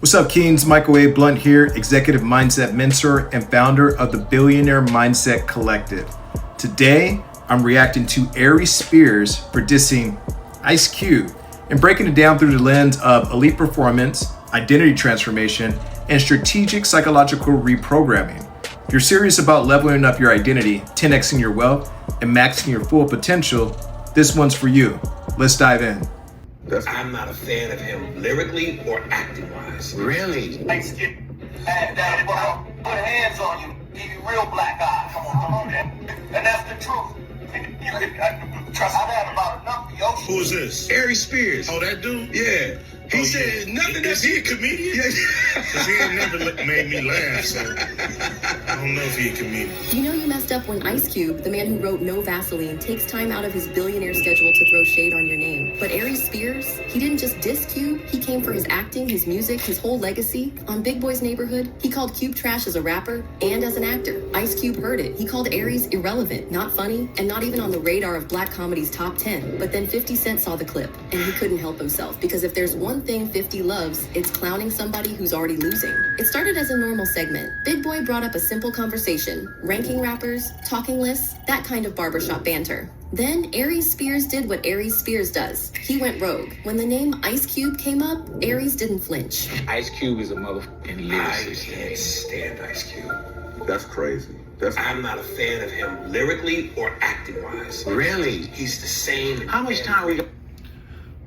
What's up, Keens? Michael A. Blunt here, executive mindset mentor and founder of the Billionaire Mindset Collective. Today, I'm reacting to Aries Spears for dissing Ice Cube and breaking it down through the lens of elite performance, identity transformation, and strategic psychological reprogramming. If you're serious about leveling up your identity, 10xing your wealth, and maxing your full potential, this one's for you. Let's dive in. I'm not a fan of him lyrically or acting wise. Really? Ice Cube. And put hands on you, give you real black eye. Come on, man. And that's the truth. You can trust I've had about enough of your shit. Who is this? Aries Spears. Oh, that dude? Yeah. He said nothing. Is he a comedian? Because he ain't never made me laugh, so I don't know if he a comedian. You know you messed up when Ice Cube, the man who wrote No Vaseline, takes time out of his billionaire schedule to throw shade on your name. But Aries Spears, he didn't just diss Cube, he came for his acting, his music, his whole legacy. On Big Boy's Neighborhood, he called Cube trash as a rapper and as an actor. Ice Cube heard it. He called Aries irrelevant, not funny, and not even on the radar of black comedy's top 10. But then 50 Cent saw the clip, and he couldn't help himself, because if there's one thing 50 loves, it's clowning somebody who's already losing. It started as a normal segment. Big Boy brought up a simple conversation, ranking rappers, talking lists, that kind of barbershop banter. Then Aries Spears did what Aries Spears does. He went rogue. When the name Ice Cube came up, Aries didn't flinch. Ice Cube is a motherfucking lyricist. I can't stand Ice Cube. That's crazy. I'm not a fan of him lyrically or acting wise. Really? He's the same. How much time we got?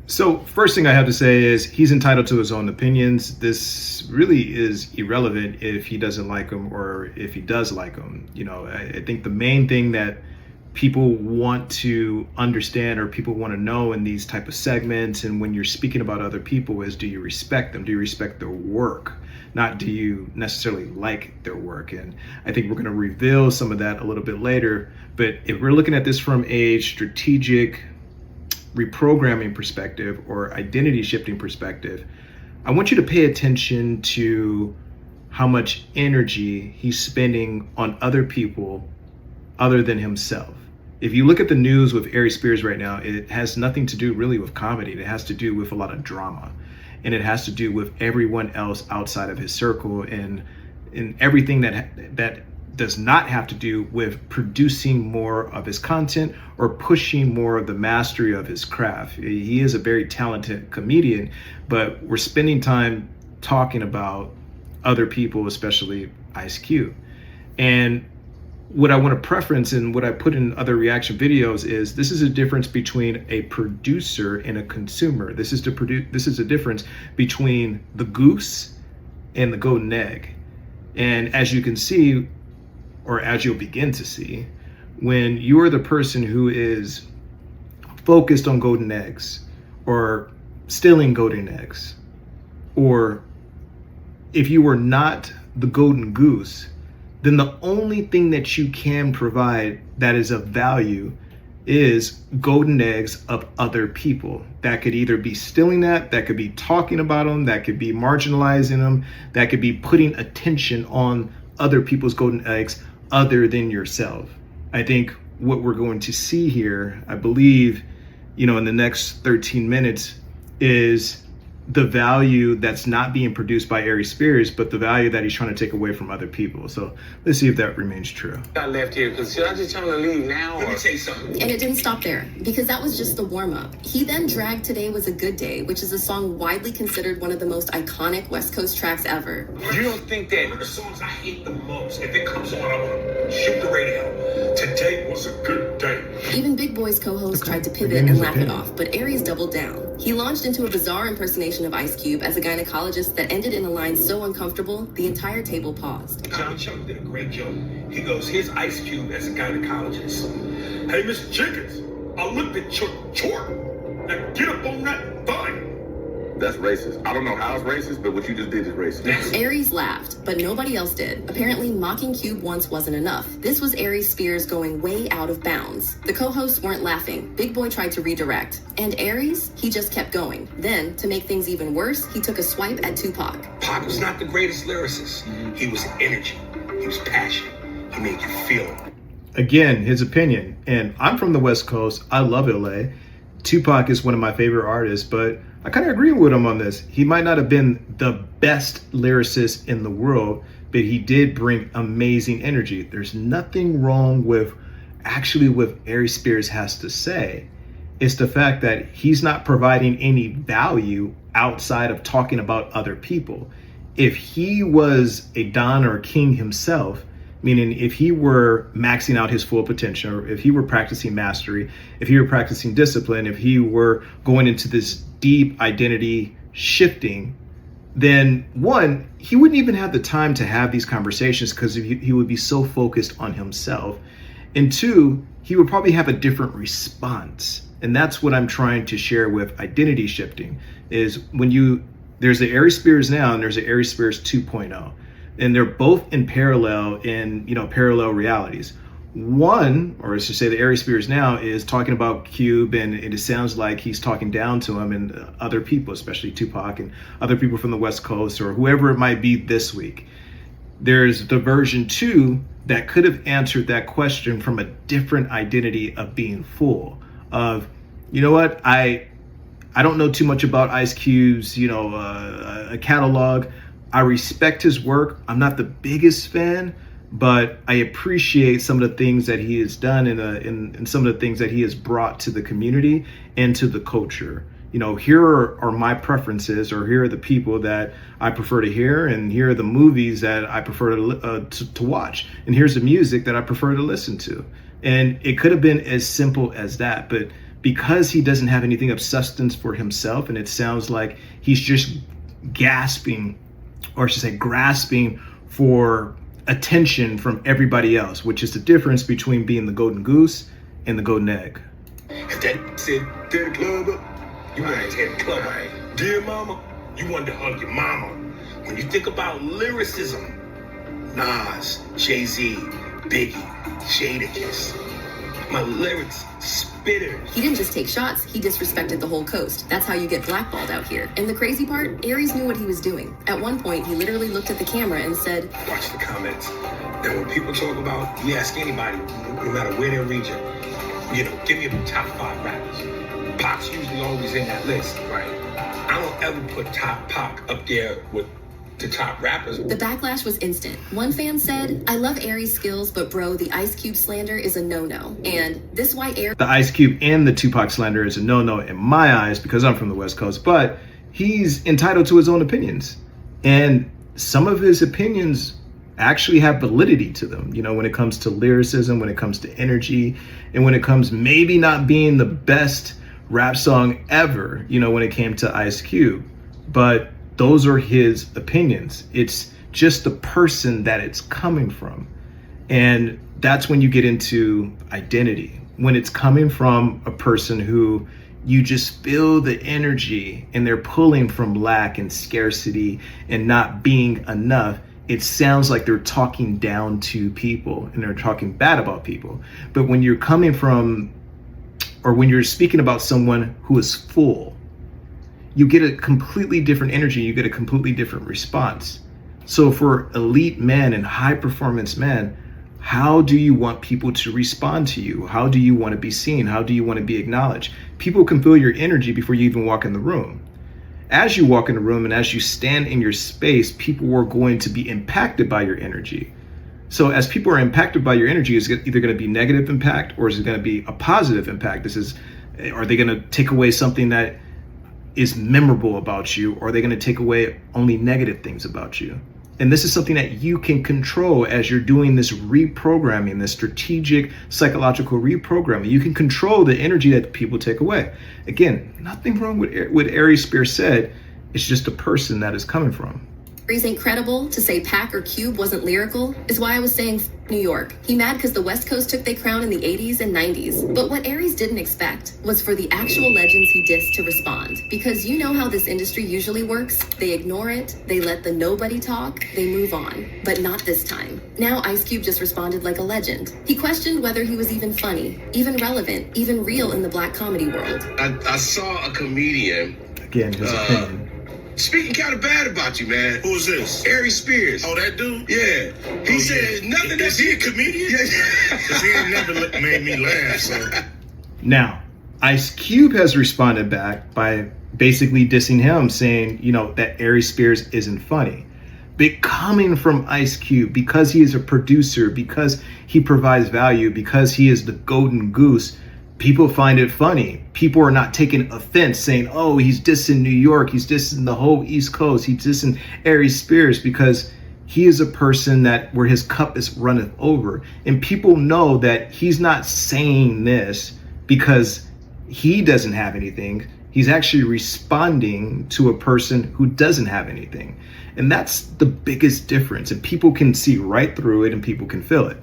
So first thing I have to say is he's entitled to his own opinions. This really is irrelevant if he doesn't like them or if he does like them. You know, I think the main thing that people want to understand or people want to know in these type of segments and when you're speaking about other people is, do you respect them? Do you respect their work? Not do you necessarily like their work? And I think we're going to reveal some of that a little bit later. But if we're looking at this from a strategic reprogramming perspective or identity shifting perspective, I want you to pay attention to how much energy he's spending on other people other than himself. If you look at the news with Aries Spears right now, it has nothing to do really with comedy. It has to do with a lot of drama, and it has to do with everyone else outside of his circle and everything that does not have to do with producing more of his content or pushing more of the mastery of his craft. He is a very talented comedian, but we're spending time talking about other people, especially Ice Cube. And what I want to preference and what I put in other reaction videos is this is a difference between a producer and a consumer. This is a difference between the goose and the golden egg. And as you can see, or as you'll begin to see, when you are the person who is focused on golden eggs or stealing golden eggs, or if you are not the golden goose, then the only thing that you can provide that is of value is golden eggs of other people. That could either be stealing that could be talking about them, that could be marginalizing them, that could be putting attention on other people's golden eggs other than yourself. I think what we're going to see here, I believe, in the next 13 minutes is the value that's not being produced by Aries Spears, but the value that he's trying to take away from other people. So let's see if that remains true. I left here because should I just tell him to leave now? Let me tell you something. And it didn't stop there, because that was just the warm-up. He then dragged Today Was a Good Day, which is a song widely considered one of the most iconic West Coast tracks ever. You don't think that the songs I hate the most, if it comes on, I want to shoot the radio. Today was a good day. Even Big Boy's co-host tried to pivot and laugh it off, but Aries doubled down. He launched into a bizarre impersonation of Ice Cube as a gynecologist that ended in a line so uncomfortable, the entire table paused. Tommy Chuck did a great joke. He goes, here's Ice Cube as a gynecologist. Hey, Mr. Jenkins, I looked at your chart. Now get up on that thing. That's racist. I don't know how it's racist, but what you just did is racist. Aries laughed, but nobody else did. Apparently, mocking Cube once wasn't enough. This was Aries Spears going way out of bounds. The co-hosts weren't laughing. Big Boy tried to redirect. And Aries, he just kept going. Then, to make things even worse, he took a swipe at Tupac. Pac was not the greatest lyricist. He was energy. He was passion. He made you feel it. Again, his opinion. And I'm from the West Coast. I love LA. Tupac is one of my favorite artists, but I kind of agree with him on this. He might not have been the best lyricist in the world, but he did bring amazing energy. There's nothing wrong with actually what Aries Spears has to say. It's the fact that he's not providing any value outside of talking about other people. If he was a Don or a king himself, meaning if he were maxing out his full potential, or if he were practicing mastery, if he were practicing discipline, if he were going into this deep identity shifting, then one, he wouldn't even have the time to have these conversations because he would be so focused on himself. And two, he would probably have a different response. And that's what I'm trying to share with identity shifting is there's the Aries Spears now and there's the Aries Spears 2.0. And they're both in parallel parallel realities. One, or let's just say the Aries Spears now is talking about Cube, and it sounds like he's talking down to him and other people, especially Tupac and other people from the West Coast or whoever it might be this week. There's the version 2 that could have answered that question from a different identity of being full of, you know what, I don't know too much about Ice Cube's, a catalog. I respect his work. I'm not the biggest fan, but I appreciate some of the things that he has done and some of the things that he has brought to the community and to the culture. Here are my preferences, or here are the people that I prefer to hear, and here are the movies that I prefer to watch, and here's the music that I prefer to listen to. And it could have been as simple as that, but because he doesn't have anything of substance for himself, and it sounds like he's just grasping for attention from everybody else, which is the difference between being the golden goose and the golden egg. If that said, tear the club up, you want to tear the club up. Dear mama, you want to hug your mama. When you think about lyricism, Nas, Jay-Z, Biggie, Jadakiss, my lyrics, spitters. He didn't just take shots, he disrespected the whole coast. That's how you get blackballed out here. And the crazy part, Aries knew what he was doing. At one point, he literally looked at the camera and said, Watch the comments. And when people talk about, you ask anybody, no matter where their region, give me the top 5 rappers. Pac's usually always in that list, right? I don't ever put Pac up there with the top rappers. The backlash was instant. One fan said, I love Aries' skills, but bro, the Ice Cube slander is a no-no. And this why Aries... The Ice Cube and the Tupac slander is a no-no in my eyes because I'm from the West Coast, but he's entitled to his own opinions. And some of his opinions actually have validity to them, when it comes to lyricism, when it comes to energy, and when it comes maybe not being the best rap song ever, when it came to Ice Cube. But those are his opinions. It's just the person that it's coming from. And that's when you get into identity. When it's coming from a person who you just feel the energy and they're pulling from lack and scarcity and not being enough, it sounds like they're talking down to people and they're talking bad about people. But when you're coming from, or when you're speaking about someone who is full, you get a completely different energy, you get a completely different response. So for elite men and high performance men, how do you want people to respond to you? How do you want to be seen? How do you want to be acknowledged? People can feel your energy before you even walk in the room. As you walk in the room and as you stand in your space, people are going to be impacted by your energy. So as people are impacted by your energy, is it either going to be negative impact or is it going to be a positive impact? Are they going to take away something that is memorable about you, or are they going to take away only negative things about you? And this is something that you can control as you're doing this reprogramming, this strategic psychological reprogramming. You can control the energy that people take away. Again, nothing wrong with what Aries Spears said. It's just a person that is coming from. Aries ain't credible. To say Pac or Cube wasn't lyrical is why I was saying New York. He mad because the West Coast took their crown in the 80s and 90s. But what Aries didn't expect was for the actual legends he dissed to respond. Because you know how this industry usually works. They ignore it, they let the nobody talk, they move on. But not this time. Now Ice Cube just responded like a legend. He questioned whether he was even funny, even relevant, even real in the black comedy world. I saw a comedian. Again, his opinion. Speaking kind of bad about you, man. Who's this? Aries Spears. Oh, that dude? Yeah. He said nothing that Is he a comedian? Because he ain't never made me laugh, so. Now, Ice Cube has responded back by basically dissing him, saying, that Aries Spears isn't funny. But coming from Ice Cube, because he is a producer, because he provides value, because he is the golden goose, people find it funny. People are not taking offense, saying, oh, he's dissing New York, he's dissing the whole East Coast, he's dissing Aries Spears, because he is a person that where his cup is runneth over. And people know that he's not saying this because he doesn't have anything. He's actually responding to a person who doesn't have anything. And that's the biggest difference. And people can see right through it and people can feel it.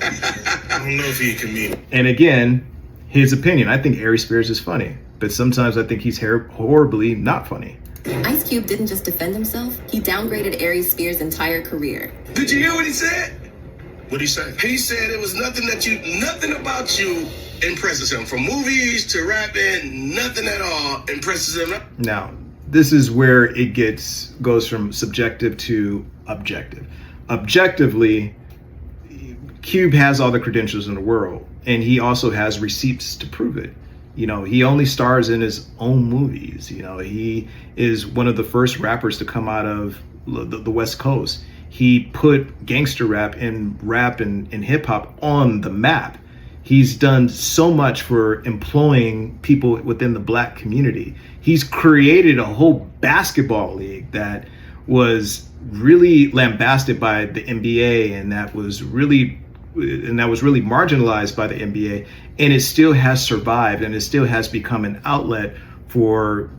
I don't know if he can mean. And again, his opinion. I think Aries Spears is funny, but sometimes I think he's horribly not funny. Ice Cube didn't just defend himself, he downgraded Aries Spears' entire career. Did you hear what he said? What'd he say? He said it was nothing about you impresses him. From movies to rapping, nothing at all impresses him. Now, this is where it goes from subjective to objective. Objectively, Cube has all the credentials in the world, and he also has receipts to prove it. He only stars in his own movies. He is one of the first rappers to come out of the West Coast. He put gangster rap and hip hop on the map. He's done so much for employing people within the Black community. He's created a whole basketball league that was really lambasted by the NBA, and that was really marginalized by the NBA, and it still has survived, and it still has become an outlet for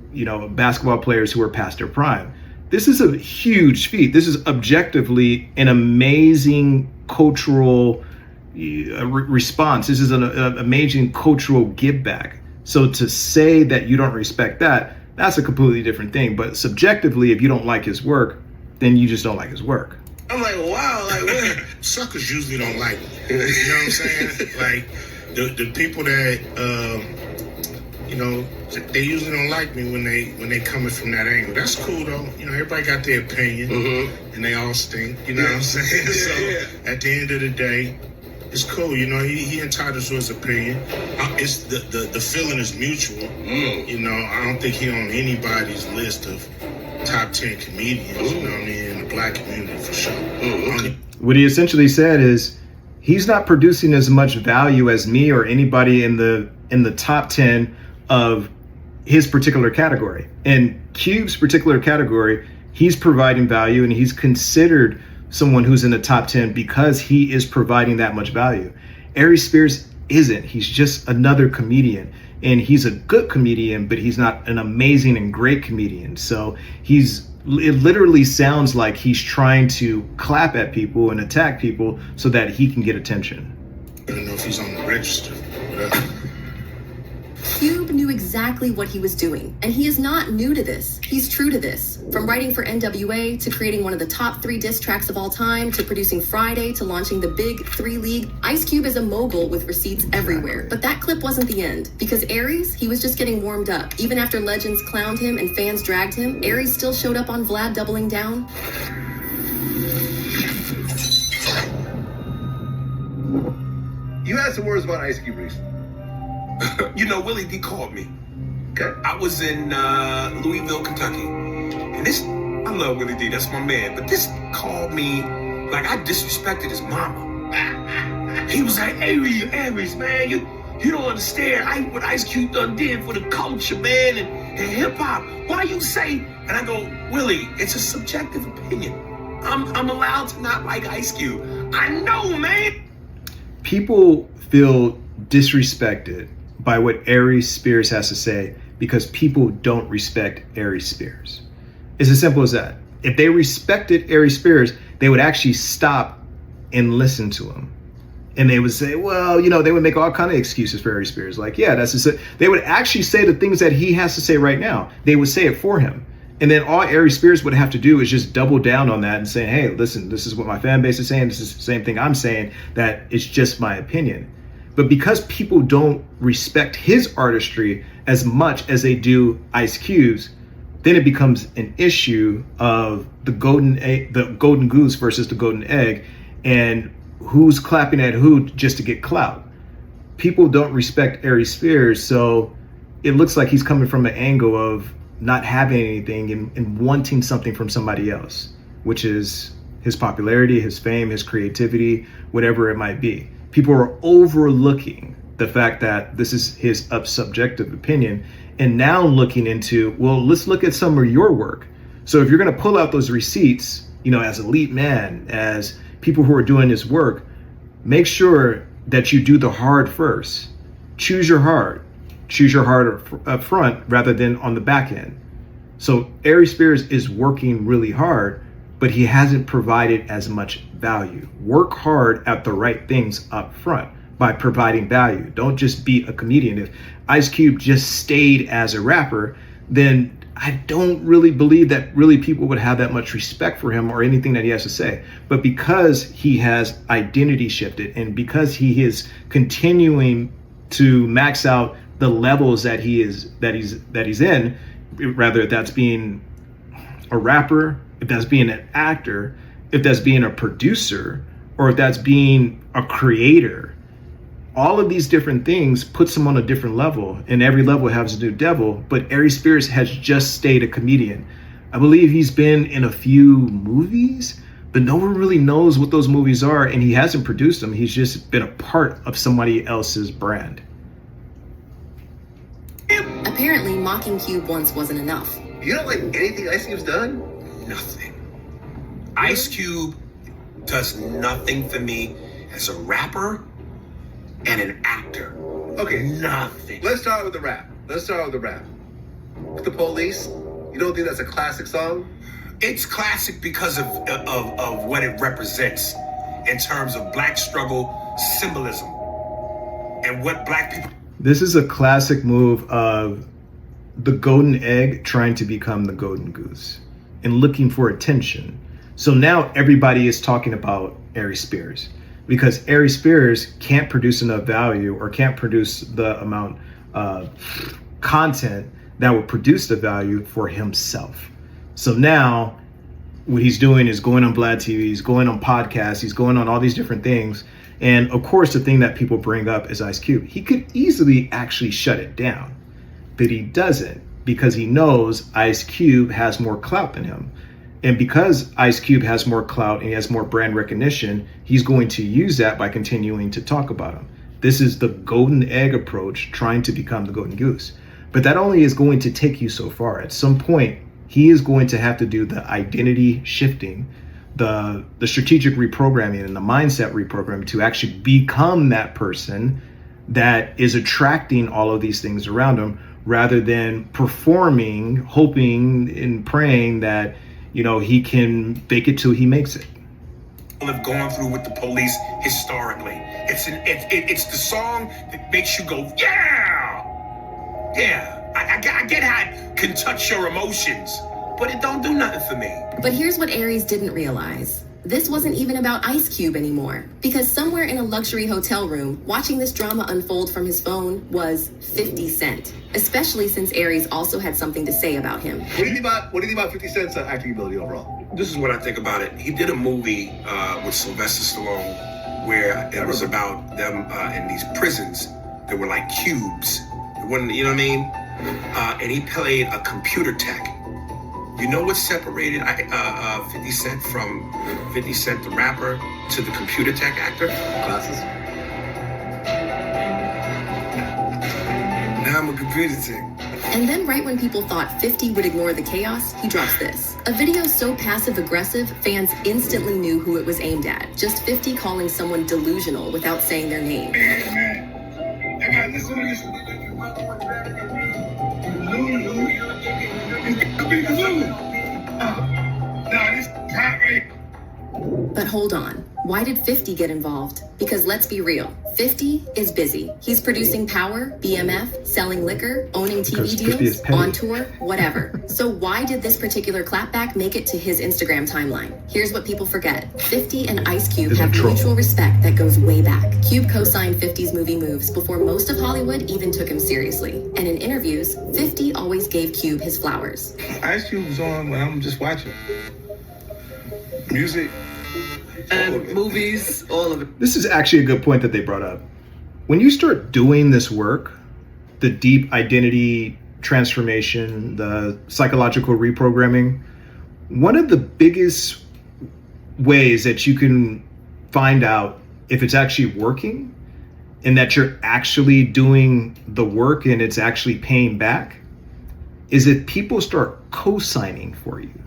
basketball players who are past their prime. This is a huge feat. This is objectively an amazing cultural response. This is an amazing cultural give back. So to say that you don't respect that, that's a completely different thing. But subjectively, if you don't like his work, then you just don't like his work. I'm like, wow, like what? Suckers usually don't like me. You know what I'm saying? Like the people that they usually don't like me when they coming from that angle. That's cool though. Everybody got their opinion, and they all stink. You know what I'm saying? So at the end of the day, it's cool. He entitled to his opinion. It's the feeling is mutual. I don't think he on anybody's list of top 10 comedians. You know what I mean? In the Black community for sure. What he essentially said is he's not producing as much value as me or anybody in the top 10 of his particular category. In Cube's particular category, he's providing value, and he's considered someone who's in the top 10 because he is providing that much value. Aries Spears isn't. He's just another comedian, and he's a good comedian, but he's not an amazing and great comedian. So it literally sounds like he's trying to clap at people and attack people so that he can get attention. I don't know if he's on the register. Cube knew exactly what he was doing, and he is not new to this. He's true to this. From writing for NWA, to creating one of the top 3 diss tracks of all time, to producing Friday, to launching the Big 3 League, Ice Cube is a mogul with receipts everywhere. But that clip wasn't the end, because Aries, he was just getting warmed up. Even after legends clowned him and fans dragged him, Aries still showed up on Vlad Doubling Down. You had some words about Ice Cube recently. Willie D called me. Okay. I was in Louisville, Kentucky. And I love Willie D, that's my man. But this called me like I disrespected his mama. He was like, Aries, man, you don't understand what Ice Cube done did for the culture, man, and hip hop. Why you say? And I go, Willie, it's a subjective opinion. I'm allowed to not like Ice Cube. I know, man. People feel disrespected by what Aries Spears has to say because people don't respect Aries Spears. It's as simple as that. If they respected Aries Spears, they would actually stop and listen to him. And they would say, well, they would make all kind of excuses for Aries Spears. Like, yeah, that's just it. They would actually say the things that he has to say right now. They would say it for him. And then all Aries Spears would have to do is just double down on that and say, hey, listen, this is what my fan base is saying. This is the same thing I'm saying, that it's just my opinion. But because people don't respect his artistry as much as they do Ice Cube's, then it becomes an issue of the golden goose versus the golden egg, and who's clapping at who just to get clout. People don't respect Aries Spears, so it looks like he's coming from an angle of not having anything and wanting something from somebody else, which is his popularity, his fame, his creativity, whatever it might be. People are overlooking the fact that this is his subjective opinion, and now looking into, well, let's look at some of your work. So if you're going to pull out those receipts, you know, as elite man, as people who are doing this work, make sure that you do the hard first. Choose your hard up front rather than on the back end. So Aries Spears is working really hard, but he hasn't provided as much value. Work hard at the right things up front by providing value. Don't just be a comedian. If Ice Cube just stayed as a rapper, then I don't really believe that really people would have that much respect for him or anything that he has to say. But because he has identity shifted, and because he is continuing to max out the levels that he's in, rather if that's being a rapper, if that's being an actor, if that's being a producer, or if that's being a creator, all of these different things puts him on a different level, and every level has a new devil. But Aries Spears has just stayed a comedian. I believe he's been in a few movies, but no one really knows what those movies are, and he hasn't produced them. He's just been a part of somebody else's brand. Apparently, mocking Cube once wasn't enough. You don't like anything Ice Cube's done? Nothing. Ice Cube does nothing for me as a rapper and an actor. Okay, Nothing. let's start with the rap. The Police. You don't think that's a classic song? It's classic because of what it represents in terms of black struggle symbolism and what black people. This is a classic move of the golden egg trying to become the golden goose and looking for attention. So now everybody is talking about Aries Spears because Aries Spears can't produce enough value or can't produce the amount of content that will produce the value for himself. So now what he's doing is going on Vlad TV, he's going on podcasts, he's going on all these different things. And of course, the thing that people bring up is Ice Cube. He could easily actually shut it down, but he doesn't because he knows Ice Cube has more clout than him. And because Ice Cube has more clout and he has more brand recognition, he's going to use that by continuing to talk about him. This is the golden egg approach, trying to become the golden goose. But that only is going to take you so far. At some point, he is going to have to do the identity shifting, the strategic reprogramming and the mindset reprogramming to actually become that person that is attracting all of these things around him, rather than performing, hoping and praying that, you know, he can fake it till he makes it. Have gone through with the Police historically. It's the song that makes you go, yeah. I get how it can touch your emotions, but it don't do nothing for me. But here's what Aries didn't realize. This wasn't even about Ice Cube anymore, because somewhere in a luxury hotel room, watching this drama unfold from his phone was 50 Cent, especially since Aries also had something to say about him. What do you think about 50 Cent's acting ability overall? This is what I think about it. He did a movie with Sylvester Stallone where it was about them in these prisons that were like cubes. You know what I mean? And he played a computer tech. You know what separated 50 Cent from 50 Cent the rapper to the computer tech actor? Glasses. Now I'm a computer tech. And then right when people thought 50 would ignore the chaos, he drops this. A video so passive-aggressive, fans instantly knew who it was aimed at. Just 50 calling someone delusional without saying their name. I got this one. But hold on, why did 50 get involved? Because let's be real, 50 is busy. He's producing Power, BMF, selling liquor, owning TV deals, on tour, whatever. So why did this particular clapback make it to his Instagram timeline? Here's what people forget. 50 and Ice Cube have mutual respect that goes way back. Cube co-signed 50's movie moves before most of Hollywood even took him seriously. And in interviews, 50 always gave Cube his flowers. Ice Cube's on when I'm just watching. Music. And movies, all of it. This is actually a good point that they brought up. When you start doing this work, the deep identity transformation, the psychological reprogramming, one of the biggest ways that you can find out if it's actually working and that you're actually doing the work and it's actually paying back is if people start co-signing for you.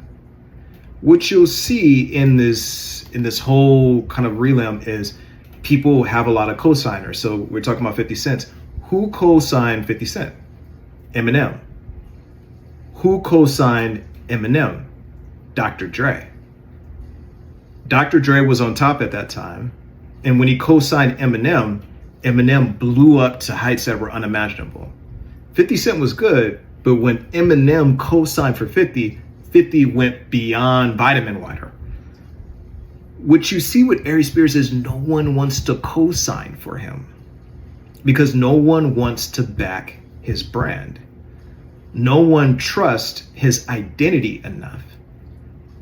What you'll see in this whole kind of realm is people have a lot of co-signers. So we're talking about 50 Cent. Who co-signed 50 Cent? Eminem. Who co-signed Eminem? Dr. Dre. Dr. Dre was on top at that time. And when he co-signed Eminem, Eminem blew up to heights that were unimaginable. 50 Cent was good, but when Eminem co-signed for 50, 50 went beyond vitamin water. What you see with Aries Spears is no one wants to co-sign for him because no one wants to back his brand. No one trusts his identity enough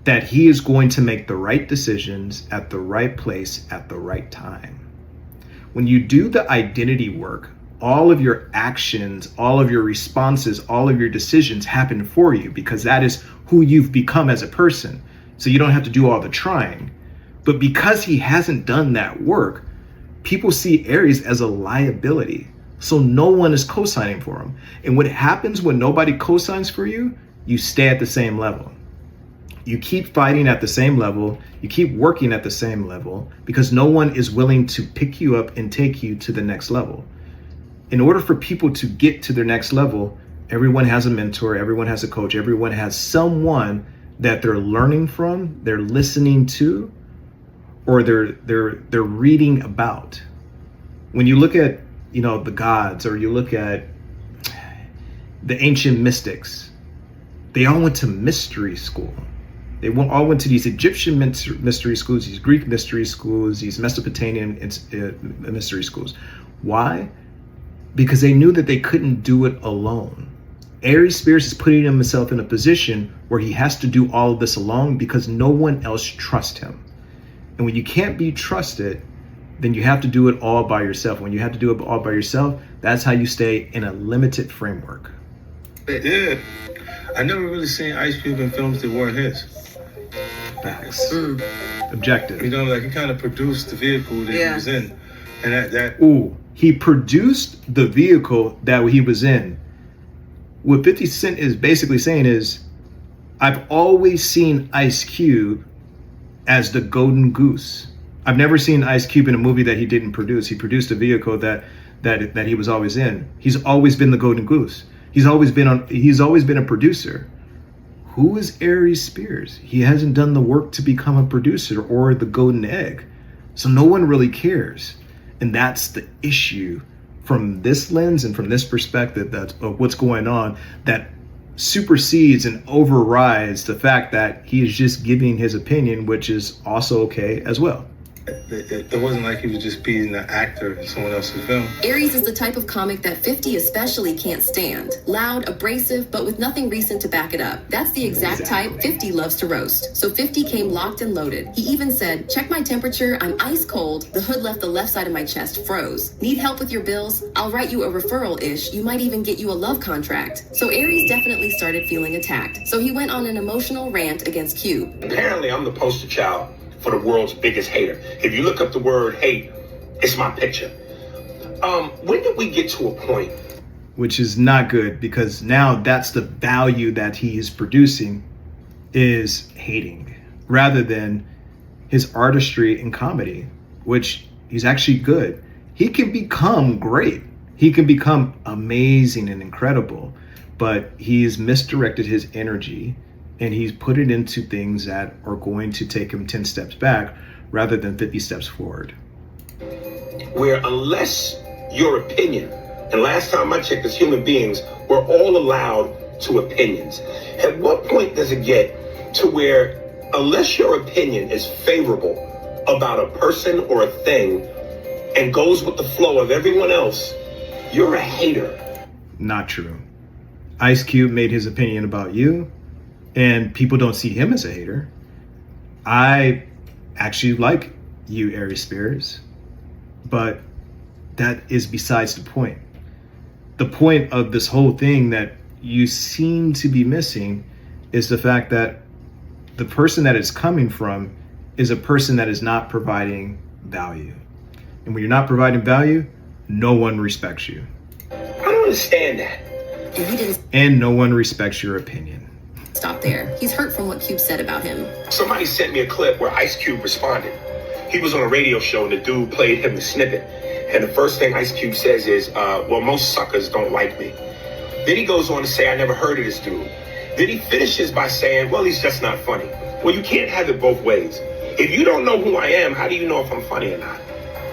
that he is going to make the right decisions at the right place at the right time. When you do the identity work, all of your actions, all of your responses, all of your decisions happen for you because that is who you've become as a person. So you don't have to do all the trying. But because he hasn't done that work, people see Aries as a liability. So no one is co-signing for him. And what happens when nobody co-signs for you, you stay at the same level. You keep fighting at the same level. You keep working at the same level because no one is willing to pick you up and take you to the next level. In order for people to get to their next level, everyone has a mentor, everyone has a coach, everyone has someone that they're learning from, they're listening to, or they're reading about. When you look at, the gods, or you look at the ancient mystics, they all went to mystery school. They all went to these Egyptian mystery schools, these Greek mystery schools, these Mesopotamian mystery schools. Why? Because they knew that they couldn't do it alone. Aries Spears is putting himself in a position where he has to do all of this alone because no one else trusts him. And when you can't be trusted, then you have to do it all by yourself. When you have to do it all by yourself, that's how you stay in a limited framework. Yeah. I never really seen Ice Cube in films that weren't his. Facts. Objective. He kind of produced the vehicle that he was in. And he produced the vehicle that he was in. What 50 Cent is basically saying is, I've always seen Ice Cube as the golden goose. I've never seen Ice Cube in a movie that he didn't produce. He produced a vehicle that he was always in. He's always been the golden goose. He's always been a producer. Who is Aries Spears? He hasn't done the work to become a producer or the golden egg. So no one really cares. And that's the issue from this lens and from this perspective of what's going on, that supersedes and overrides the fact that he is just giving his opinion, which is also okay as well. It wasn't like he was just being an actor in someone else's film. Aries is the type of comic that 50 especially can't stand. Loud, abrasive, but with nothing recent to back it up. That's the exact type 50 loves to roast. So 50 came locked and loaded. He even said, check my temperature, I'm ice cold. The hood left the left side of my chest froze. Need help with your bills? I'll write you a referral-ish. You might even get you a love contract. So Aries definitely started feeling attacked. So he went on an emotional rant against Cube. Apparently, I'm the poster child for the world's biggest hater. If you look up the word hate, it's my picture. When did we get to a point? Which is not good, because now that's the value that he is producing, is hating, rather than his artistry and comedy, which he's actually good. He can become great. He can become amazing and incredible, but he's misdirected his energy and he's put it into things that are going to take him 10 steps back rather than 50 steps forward. Where unless your opinion, and last time I checked as human beings, we're all allowed to opinions. At what point does it get to where unless your opinion is favorable about a person or a thing and goes with the flow of everyone else, you're a hater? Not true. Ice Cube made his opinion about you, and people don't see him as a hater. I actually like you, Aries Spears, but that is besides the point. the point of this whole thing that you seem to be missing is the fact that the person that it's coming from is a person that is not providing value. And when you're not providing value, no one respects you. I don't understand that. And he didn't And no one respects your opinion. stop there. He's hurt from what Cube said about him. Somebody sent me a clip where Ice Cube responded. He was on a radio show and the dude played him the snippet. And the first thing Ice Cube says is, well, most suckers don't like me. Then he goes on to say, I never heard of this dude. Then he finishes by saying, well, he's just not funny. Well, you can't have it both ways. If you don't know who I am, how do you know if I'm funny or not?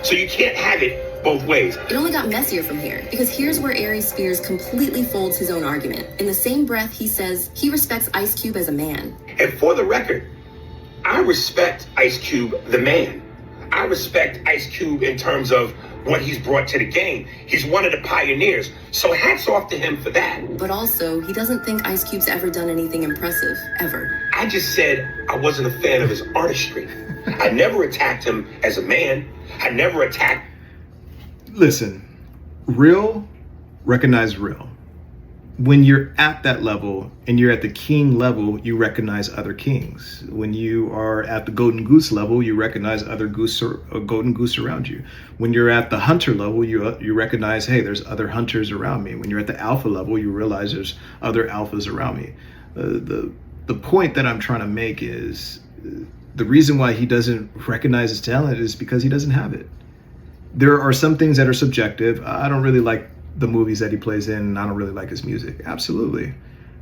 So you can't have it both ways. It only got messier from here, because here's where Aries Spears completely folds his own argument. In the same breath, he says he respects Ice Cube as a man. And for the record, I respect Ice Cube, the man. I respect Ice Cube in terms of what he's brought to the game. He's one of the pioneers. So hats off to him for that. But also, he doesn't think Ice Cube's ever done anything impressive, ever. I just said I wasn't a fan of his artistry. I never attacked him as a man. I never attacked. Listen, real, recognize real. When you're at that level and you're at the king level, you recognize other kings. When you are at the golden goose level, you recognize other golden goose around you. When you're at the hunter level, you recognize, hey, there's other hunters around me. When you're at the alpha level, you realize there's other alphas around me. The point that I'm trying to make is the reason why he doesn't recognize his talent is because he doesn't have it. There are some things that are subjective. I don't really like the movies that he plays in, and I don't really like his music. Absolutely.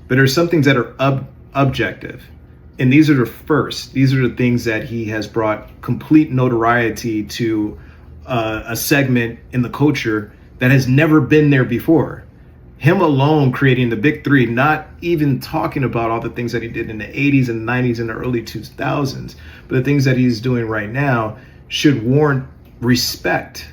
But there's some things that are objective. And these are the first. These are the things that he has brought complete notoriety to a segment in the culture that has never been there before. Him alone creating the big three, not even talking about all the things that he did in the 80s and 90s and the early 2000s, but the things that he's doing right now should warrant respect.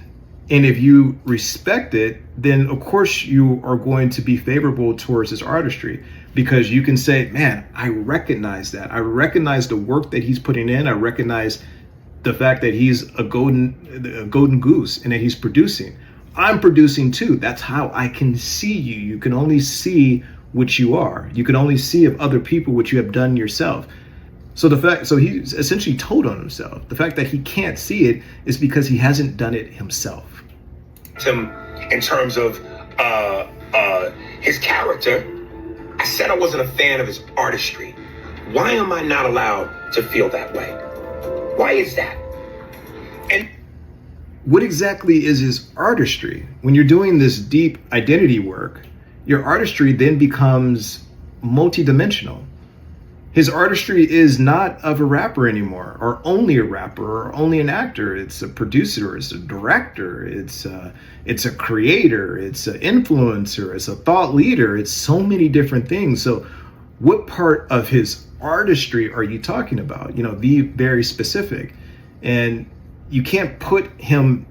And if you respect it, then of course you are going to be favorable towards his artistry, because you can say, man, I recognize that. I recognize the work that he's putting in. I recognize the fact that he's a golden goose and that he's producing. I'm producing too. That's how I can see you. You can only see what you are. You can only see of other people what you have done yourself. So he's essentially told on himself. The fact that he can't see it is because he hasn't done it himself. Him in terms of his character, I said I wasn't a fan of his artistry. Why am I not allowed to feel that way? Why is that? And what exactly is his artistry? When you're doing this deep identity work, your artistry then becomes multidimensional. His artistry is not of a rapper anymore, or only a rapper, or only an actor. It's a producer, it's a director, it's a creator, it's an influencer, it's a thought leader. It's so many different things. So what part of his artistry are you talking about? Be very specific. And you can't put him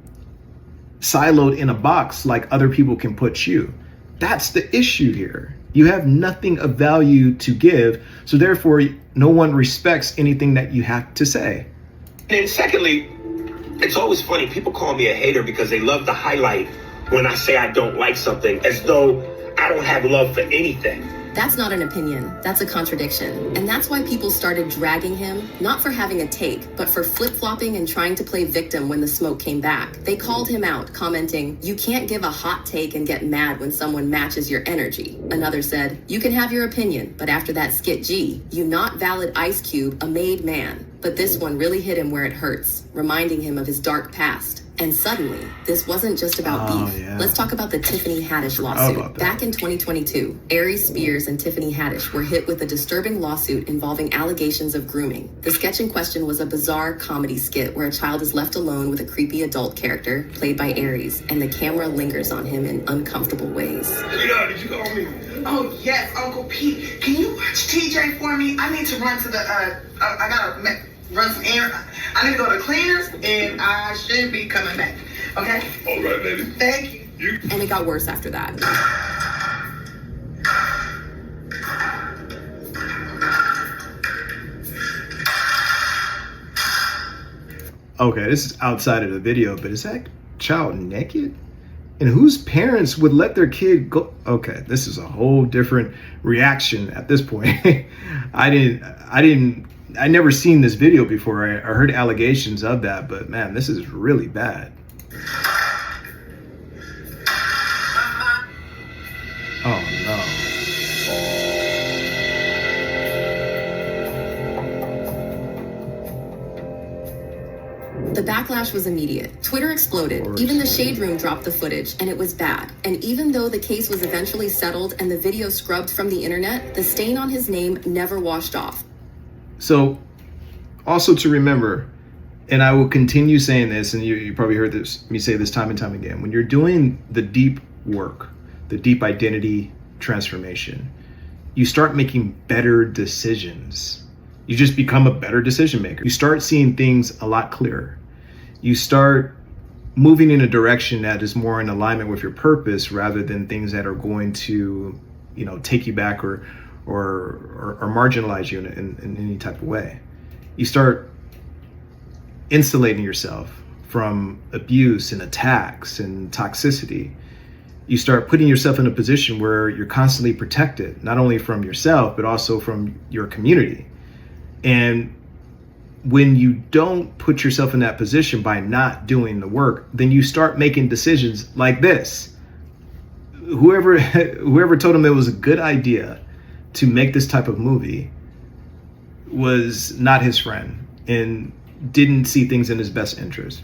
siloed in a box like other people can put you. That's the issue here. You have nothing of value to give, so therefore no one respects anything that you have to say. And secondly, it's always funny. People call me a hater because they love to highlight when I say I don't like something, as though I don't have love for anything. That's not an opinion, that's a contradiction. And that's why people started dragging him, not for having a take, but for flip-flopping and trying to play victim when the smoke came back. They called him out, commenting, "You can't give a hot take and get mad when someone matches your energy." Another said, "You can have your opinion, but after that skit G, you not valid Ice Cube, a made man." But this one really hit him where it hurts, reminding him of his dark past. And suddenly, this wasn't just about beef. Yeah. Let's talk about the Tiffany Haddish lawsuit. Back in 2022, Aries Spears and Tiffany Haddish were hit with a disturbing lawsuit involving allegations of grooming. The sketch in question was a bizarre comedy skit where a child is left alone with a creepy adult character, played by Aries, and the camera lingers on him in uncomfortable ways. Did you call me? Oh, yes, Uncle Pete. Can you watch TJ for me? I need to run to the, I gotta run some errands. I need to go to cleaners, and I should be coming back. Okay? All right, baby. Thank you. And it got worse after that. Okay, this is outside of the video, but is that child naked? And whose parents would let their kid go? Okay, this is a whole different reaction at this point. I never seen this video before. I heard allegations of that, but man, this is really bad. Oh no. The backlash was immediate. Twitter exploded. Even the Shade Room dropped the footage, and it was bad. And even though the case was eventually settled and the video scrubbed from the internet, the stain on his name never washed off. So, also to remember, and I will continue saying this, and you probably heard me say this time and time again, when you're doing the deep work, the deep identity transformation, you start making better decisions. You just become a better decision maker. You start seeing things a lot clearer. You start moving in a direction that is more in alignment with your purpose rather than things that are going to, take you back or marginalize you in any type of way. You start insulating yourself from abuse and attacks and toxicity. You start putting yourself in a position where you're constantly protected, not only from yourself, but also from your community. And when you don't put yourself in that position by not doing the work, then you start making decisions like this. Whoever told him it was a good idea to make this type of movie was not his friend and didn't see things in his best interest.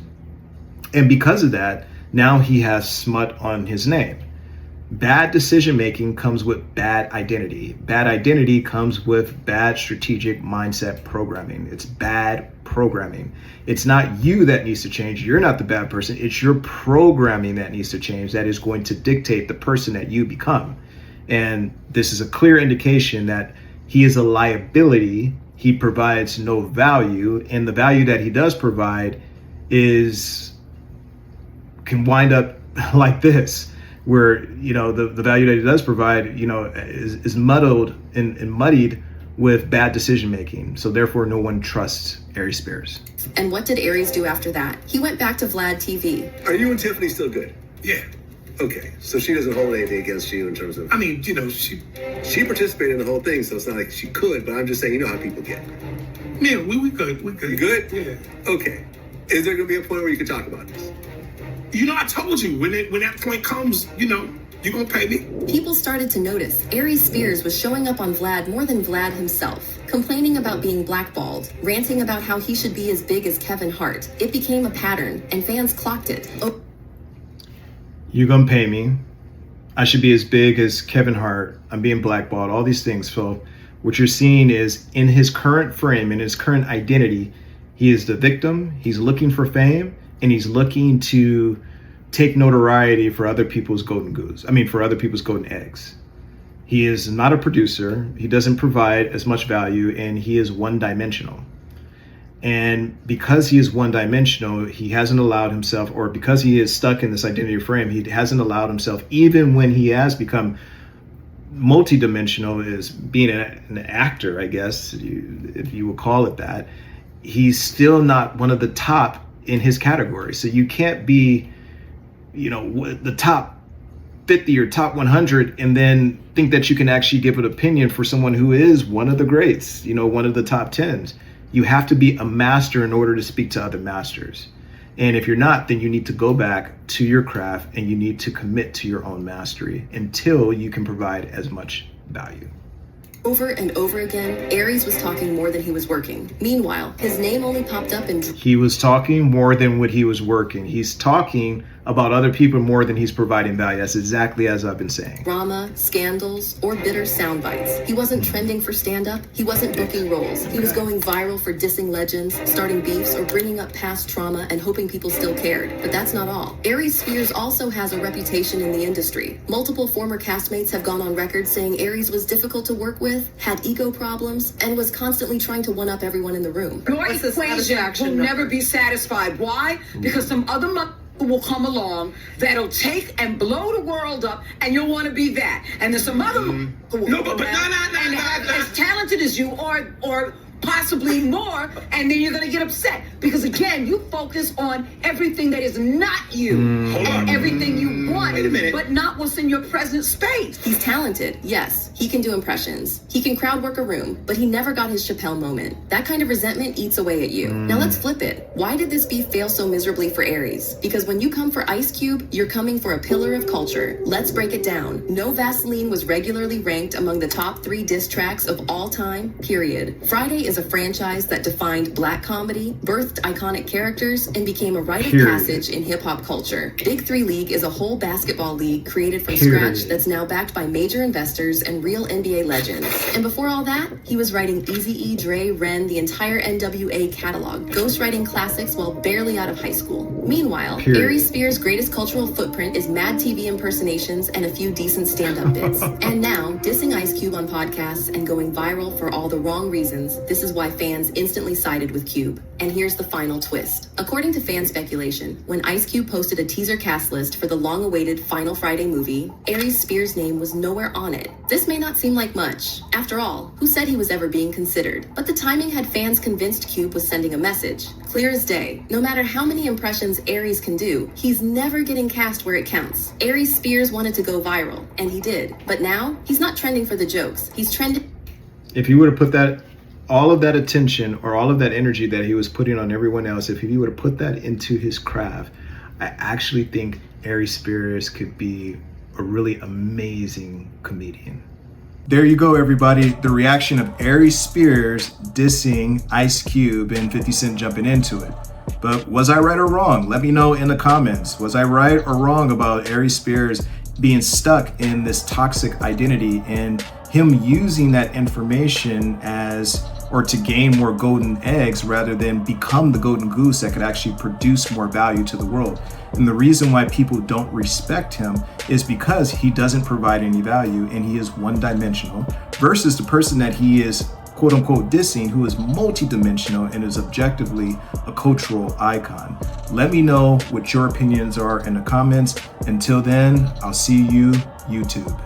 And because of that, now he has smut on his name. Bad decision making comes with bad identity. Bad identity comes with bad strategic mindset programming. It's bad programming. It's not you that needs to change. You're not the bad person. It's your programming that needs to change, that is going to dictate the person that you become. And this is a clear indication that he is a liability. He provides no value, and the value that he does provide can wind up like this, where the value that he does provide is muddled and muddied with bad decision making. So therefore no one trusts Aries Spears. And what did Aries do after that? He went back to Vlad TV. Are you and Tiffany still good? Yeah. Okay, so she doesn't hold anything against you in terms of... I mean, She participated in the whole thing, so it's not like she could, but I'm just saying, you know how people get. Yeah, we good. We good. You good? Yeah. Okay. Is there going to be a point where you can talk about this? I told you, when that point comes, you're going to pay me. People started to notice Aries Spears was showing up on Vlad more than Vlad himself, complaining about being blackballed, ranting about how he should be as big as Kevin Hart. It became a pattern, and fans clocked it. You gonna pay me? I should be as big as Kevin Hart. I'm being blackballed. All these things. So what you're seeing is, in his current frame, in his current identity, he is the victim. He's looking for fame, and he's looking to take notoriety for other people's golden goose. For other people's golden eggs. He is not a producer. He doesn't provide as much value, and he is one-dimensional. And because he is one-dimensional, he hasn't allowed himself, or because he is stuck in this identity frame, he hasn't allowed himself, even when he has become multi-dimensional, as being an actor, I guess, if you will call it that, he's still not one of the top in his category. So you can't be, the top 50 or top 100 and then think that you can actually give an opinion for someone who is one of the greats, one of the top 10s. You have to be a master in order to speak to other masters. And if you're not, then you need to go back to your craft and you need to commit to your own mastery until you can provide as much value. Over and over again, Aries was talking more than he was working. Meanwhile, his name only popped up in... He was talking more than what he was working. He's talking about other people more than he's providing value. That's exactly as I've been saying. Drama, scandals, or bitter sound bites. He wasn't trending for stand-up. He wasn't booking roles. He was going viral for dissing legends, starting beefs, or bringing up past trauma and hoping people still cared. But that's not all. Aries Spears also has a reputation in the industry. Multiple former castmates have gone on record saying Aries was difficult to work with, had ego problems, and was constantly trying to one-up everyone in the room. Your equation will never be satisfied. Why? Because some other will come along that'll take and blow the world up, and you'll want to be that. And there's some other will come around and have as talented as you or possibly more, and then you're going to get upset because, again, you focus on everything that is not you and everything you want, but not what's in your present space. He's talented, yes. He can do impressions. He can crowd work a room, but he never got his Chappelle moment. That kind of resentment eats away at you. Now let's flip it. Why did this beef fail so miserably for Aries? Because when you come for Ice Cube, you're coming for a pillar of culture. Let's break it down. No Vaseline was regularly ranked among the top 3 diss tracks of all time, period. Friday is a franchise that defined black comedy, birthed iconic characters, and became a rite of passage in hip-hop culture. Big 3 League is a whole basketball league created from scratch that's now backed by major investors and real NBA legends. And before all that, he was writing Eazy-E, Dre, Ren, the entire NWA catalog, ghostwriting classics while barely out of high school. Meanwhile, Aries Spears' greatest cultural footprint is mad TV impersonations and a few decent stand-up bits. And now, dissing Ice Cube on podcasts and going viral for all the wrong reasons, this is why fans instantly sided with Cube. And here's the final twist. According to fan speculation, when Ice Cube posted a teaser cast list for the long-awaited Final Friday movie, Aries Spears' name was nowhere on it. This may not seem like much. After all, who said he was ever being considered? But the timing had fans convinced Cube was sending a message. Clear as day. No matter how many impressions Aries can do, he's never getting cast where it counts. Aries Spears wanted to go viral, and he did. But now, he's not trending for the jokes. He's trending. If you would have put all of that attention or all of that energy that he was putting on everyone else, if he would have put that into his craft, I actually think Aries Spears could be a really amazing comedian. There you go, everybody. The reaction of Aries Spears dissing Ice Cube and 50 Cent jumping into it. But was I right or wrong? Let me know in the comments. Was I right or wrong about Aries Spears being stuck in this toxic identity and him using that information to gain more golden eggs rather than become the golden goose that could actually produce more value to the world? And the reason why people don't respect him is because he doesn't provide any value and he is one-dimensional versus the person that he is quote unquote dissing, who is multi-dimensional and is objectively a cultural icon. Let me know what your opinions are in the comments. Until then, I'll see you, YouTube.